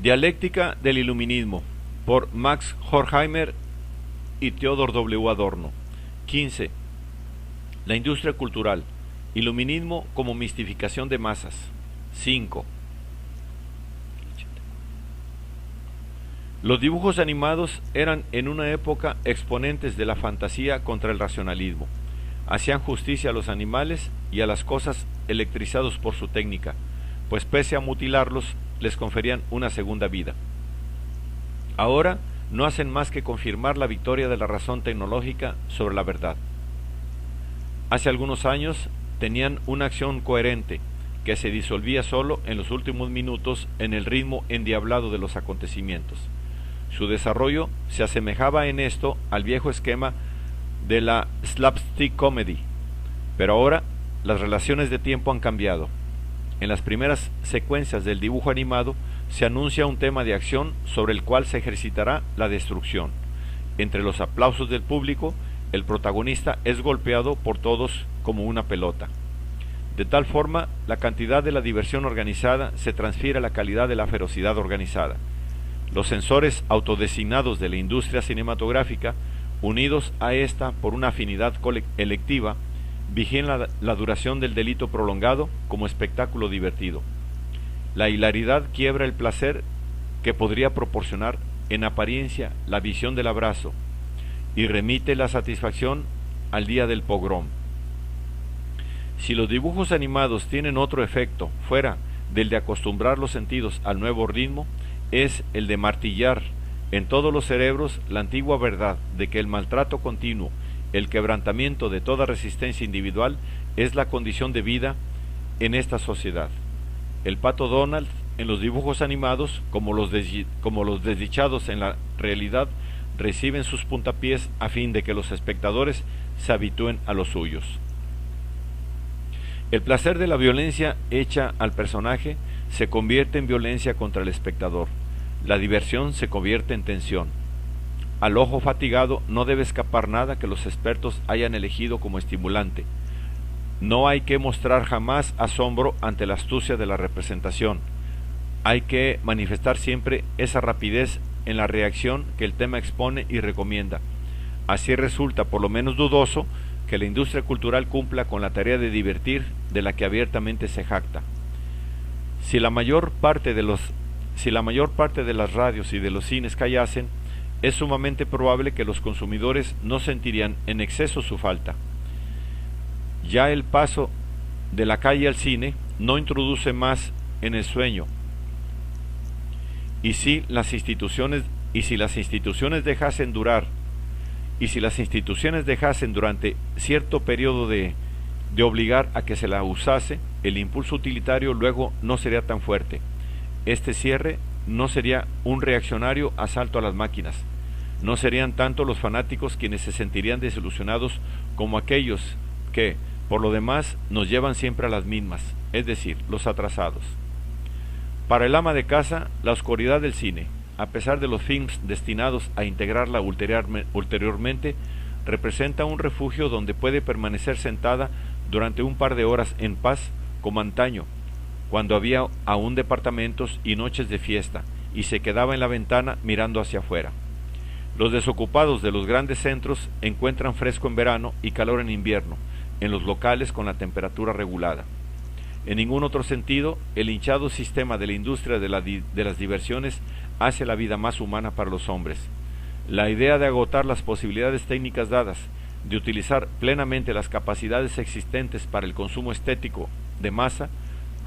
Dialéctica del Iluminismo, por Max Horkheimer y Theodor W. Adorno. 15. La industria cultural. Iluminismo como mistificación de masas. 5. Los dibujos animados eran en una época exponentes de la fantasía contra el racionalismo. Hacían justicia a los animales y a las cosas electrizados por su técnica, pues pese a mutilarlos, les conferían una segunda vida. Ahora no hacen más que confirmar la victoria de la razón tecnológica sobre la verdad. Hace algunos años tenían una acción coherente que se disolvía solo en los últimos minutos en el ritmo endiablado de los acontecimientos. Su desarrollo se asemejaba en esto al viejo esquema de la slapstick comedy, pero ahora las relaciones de tiempo han cambiado. En las primeras secuencias del dibujo animado se anuncia un tema de acción sobre el cual se ejercitará la destrucción. Entre los aplausos del público, el protagonista es golpeado por todos como una pelota. De tal forma, la cantidad de la diversión organizada se transfiere a la calidad de la ferocidad organizada. Los censores autodesignados de la industria cinematográfica, unidos a esta por una afinidad electiva, vigilan la duración del delito prolongado como espectáculo divertido. La hilaridad quiebra el placer que podría proporcionar en apariencia la visión del abrazo y remite la satisfacción al día del pogrom. Si los dibujos animados tienen otro efecto fuera del de acostumbrar los sentidos al nuevo ritmo, es el de martillar en todos los cerebros la antigua verdad de que el maltrato continuo, el quebrantamiento de toda resistencia individual es la condición de vida en esta sociedad. El pato Donald en los dibujos animados, como los desdichados en la realidad, reciben sus puntapiés a fin de que los espectadores se habitúen a los suyos. El placer de la violencia hecha al personaje se convierte en violencia contra el espectador. La diversión se convierte en tensión. Al ojo fatigado no debe escapar nada que los expertos hayan elegido como estimulante. No hay que mostrar jamás asombro ante la astucia de la representación. Hay que manifestar siempre esa rapidez en la reacción que el tema expone y recomienda. Así resulta por lo menos dudoso que la industria cultural cumpla con la tarea de divertir de la que abiertamente se jacta. Si la mayor parte de las radios y de los cines callasen, es sumamente probable que los consumidores no sentirían en exceso su falta. Ya el paso de la calle al cine no introduce más en el sueño. Y si las instituciones dejasen durante cierto periodo de obligar a que se la usase, el impulso utilitario luego no sería tan fuerte. Este cierre no sería un reaccionario asalto a las máquinas. No serían tanto los fanáticos quienes se sentirían desilusionados como aquellos que, por lo demás, nos llevan siempre a las mismas, es decir, los atrasados. Para el ama de casa, la oscuridad del cine, a pesar de los films destinados a integrarla ulteriormente, representa un refugio donde puede permanecer sentada durante un par de horas en paz, como antaño, cuando había aún departamentos y noches de fiesta, y se quedaba en la ventana mirando hacia afuera. Los desocupados de los grandes centros encuentran fresco en verano y calor en invierno, en los locales con la temperatura regulada. En ningún otro sentido, el hinchado sistema de la industria de las diversiones hace la vida más humana para los hombres. La idea de agotar las posibilidades técnicas dadas, de utilizar plenamente las capacidades existentes para el consumo estético de masa,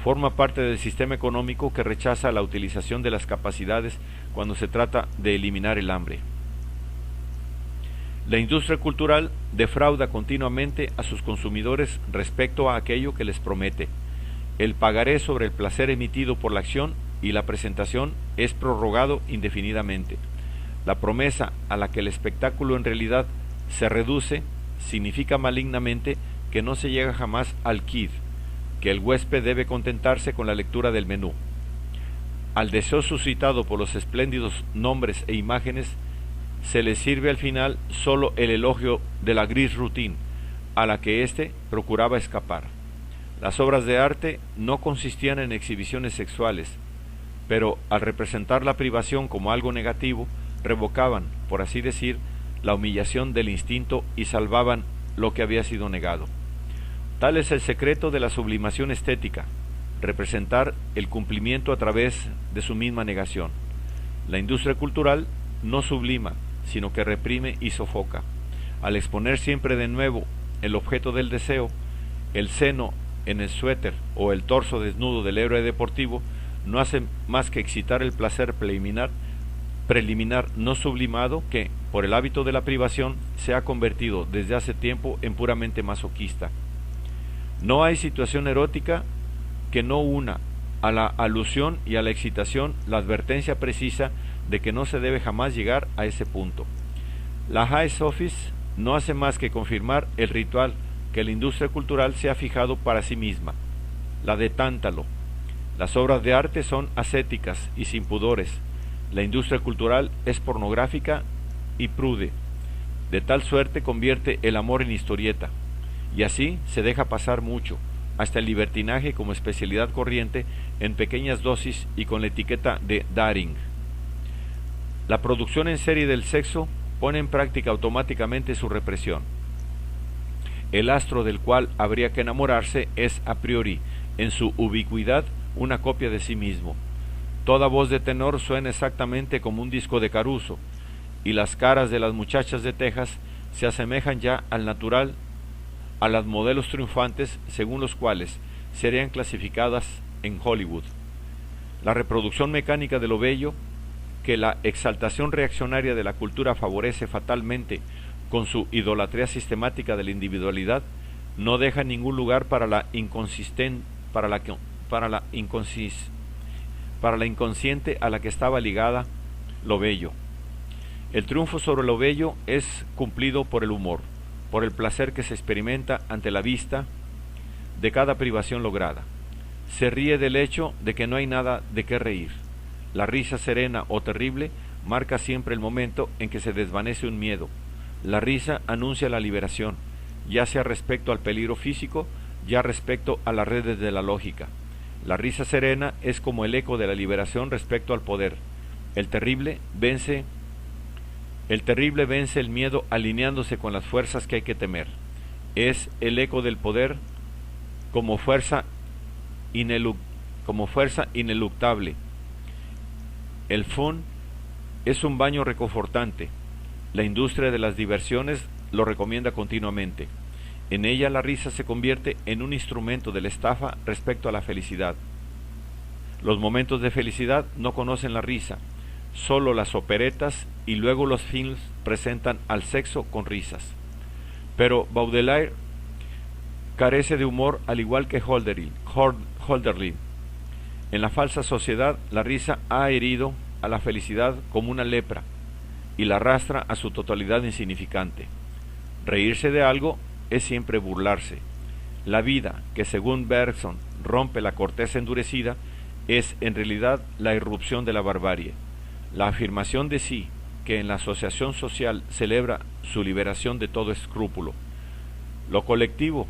forma parte del sistema económico que rechaza la utilización de las capacidades cuando se trata de eliminar el hambre. La industria cultural defrauda continuamente a sus consumidores respecto a aquello que les promete. El pagaré sobre el placer emitido por la acción y la presentación es prorrogado indefinidamente. La promesa a la que el espectáculo en realidad se reduce significa malignamente que no se llega jamás al quid, que el huésped debe contentarse con la lectura del menú. Al deseo suscitado por los espléndidos nombres e imágenes se le sirve al final solo el elogio de la gris routine, a la que éste procuraba escapar. Las obras de arte no consistían en exhibiciones sexuales, pero al representar la privación como algo negativo, revocaban, por así decir, la humillación del instinto y salvaban lo que había sido negado. Tal es el secreto de la sublimación estética, representar el cumplimiento a través de su misma negación. La industria cultural no sublima, sino que reprime y sofoca. Al exponer siempre de nuevo el objeto del deseo, el seno en el suéter o el torso desnudo del héroe deportivo, no hace más que excitar el placer preliminar no sublimado que, por el hábito de la privación, se ha convertido desde hace tiempo en puramente masoquista. No hay situación erótica que no una a la alusión y a la excitación la advertencia precisa de que no se debe jamás llegar a ese punto. La High Sophists no hace más que confirmar el ritual que la industria cultural se ha fijado para sí misma, la de Tántalo. Las obras de arte son ascéticas y sin pudores. La industria cultural es pornográfica y prude. De tal suerte convierte el amor en historieta, y así se deja pasar mucho, hasta el libertinaje como especialidad corriente en pequeñas dosis y con la etiqueta de daring. La producción en serie del sexo pone en práctica automáticamente su represión. El astro del cual habría que enamorarse es a priori, en su ubicuidad, una copia de sí mismo. Toda voz de tenor suena exactamente como un disco de Caruso, y las caras de las muchachas de Texas se asemejan ya al natural, a las modelos triunfantes según los cuales serían clasificadas en Hollywood. La reproducción mecánica de lo bello, que la exaltación reaccionaria de la cultura favorece fatalmente con su idolatría sistemática de la individualidad, no deja ningún lugar para la inconsciente a la que estaba ligada lo bello. El triunfo sobre lo bello es cumplido por el humor, por el placer que se experimenta ante la vista de cada privación lograda. Se ríe del hecho de que no hay nada de qué reír. La risa serena o terrible marca siempre el momento en que se desvanece un miedo. La risa anuncia la liberación, ya sea respecto al peligro físico, ya respecto a las redes de la lógica. La risa serena es como el eco de la liberación respecto al poder. El terrible vence el miedo alineándose con las fuerzas que hay que temer. Es el eco del poder como fuerza ineluctable. El fun es un baño reconfortante. La industria de las diversiones lo recomienda continuamente. En ella la risa se convierte en un instrumento de la estafa respecto a la felicidad. Los momentos de felicidad no conocen la risa, solo las operetas y luego los films presentan al sexo con risas. Pero Baudelaire carece de humor al igual que Hölderlin. En la falsa sociedad la risa ha herido a la felicidad como una lepra y la arrastra a su totalidad insignificante. Reírse de algo es siempre burlarse. La vida, que según Bergson rompe la corteza endurecida, es en realidad la irrupción de la barbarie. La afirmación de sí, que en la asociación social celebra su liberación de todo escrúpulo. Lo colectivo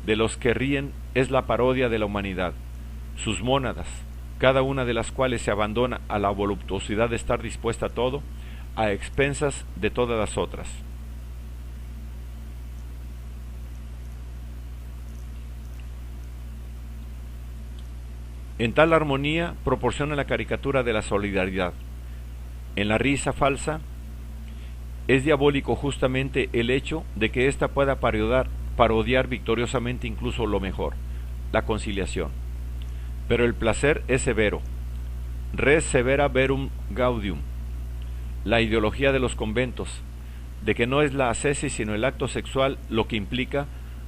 de los que ríen es la parodia de la humanidad. Sus mónadas, cada una de las cuales se abandona a la voluptuosidad de estar dispuesta a todo, a expensas de todas las otras. En tal armonía proporciona la caricatura de la solidaridad. En la risa falsa es diabólico justamente el hecho de que ésta pueda parodiar victoriosamente incluso lo mejor, la conciliación. Pero el placer es severo. Res severa verum gaudium. La ideología de los conventos, de que no es la ascesis sino el acto sexual lo que implica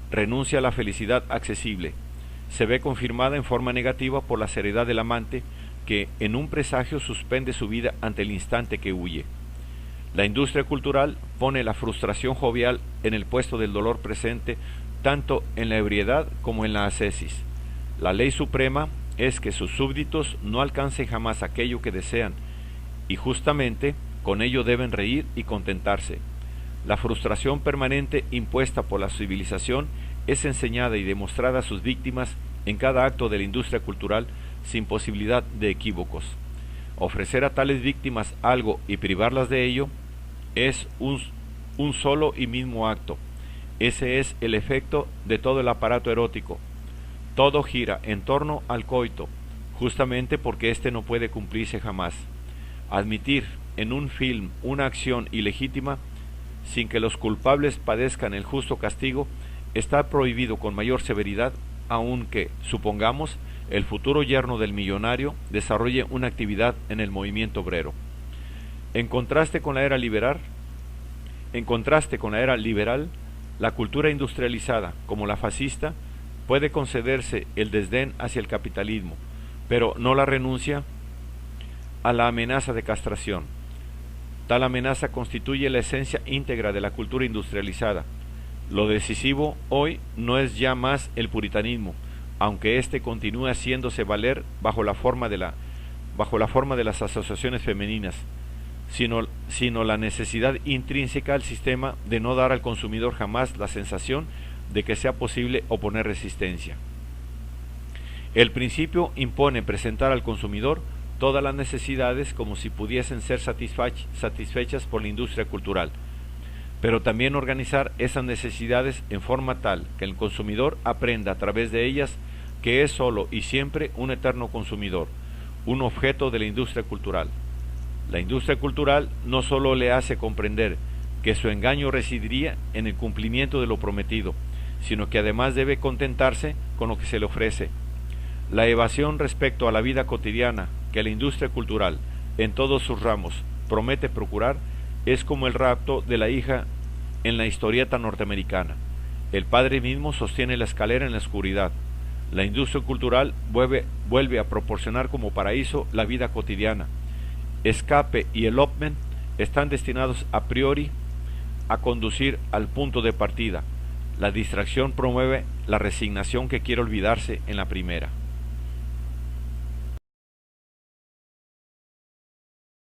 renuncia a la felicidad accesible, se ve confirmada en forma negativa por la seriedad del amante que en un presagio suspende su vida ante el instante que huye. La industria cultural pone la frustración jovial en el puesto del dolor presente tanto en la ebriedad como en la ascesis. La ley suprema es que sus súbditos no alcancen jamás aquello que desean y justamente con ello deben reír y contentarse. La frustración permanente impuesta por la civilización es enseñada y demostrada a sus víctimas en cada acto de la industria cultural sin posibilidad de equívocos. Ofrecer a tales víctimas algo y privarlas de ello es un solo y mismo acto. Ese es el efecto de todo el aparato erótico. Todo gira en torno al coito, justamente porque éste no puede cumplirse jamás. Admitir en un film una acción ilegítima sin que los culpables padezcan el justo castigo está prohibido con mayor severidad, aunque, supongamos, el futuro yerno del millonario desarrolle una actividad en el movimiento obrero. En contraste con la era liberal, la cultura industrializada, como la fascista, puede concederse el desdén hacia el capitalismo, pero no la renuncia a la amenaza de castración. Tal amenaza constituye la esencia íntegra de la cultura industrializada. Lo decisivo hoy no es ya más el puritanismo, aunque éste continúe haciéndose valer bajo la forma de las asociaciones femeninas, sino la necesidad intrínseca al sistema de no dar al consumidor jamás la sensación de que sea posible oponer resistencia. El principio impone presentar al consumidor todas las necesidades como si pudiesen ser satisfechas por la industria cultural, pero también organizar esas necesidades en forma tal que el consumidor aprenda a través de ellas que es solo y siempre un eterno consumidor, un objeto de la industria cultural. La industria cultural no solo le hace comprender que su engaño residiría en el cumplimiento de lo prometido, sino que además debe contentarse con lo que se le ofrece. La evasión respecto a la vida cotidiana que la industria cultural, en todos sus ramos, promete procurar, es como el rapto de la hija en la historieta norteamericana. El padre mismo sostiene la escalera en la oscuridad. La industria cultural vuelve a proporcionar como paraíso la vida cotidiana. Escape y elopement están destinados a priori a conducir al punto de partida. La distracción promueve la resignación que quiere olvidarse en la primera.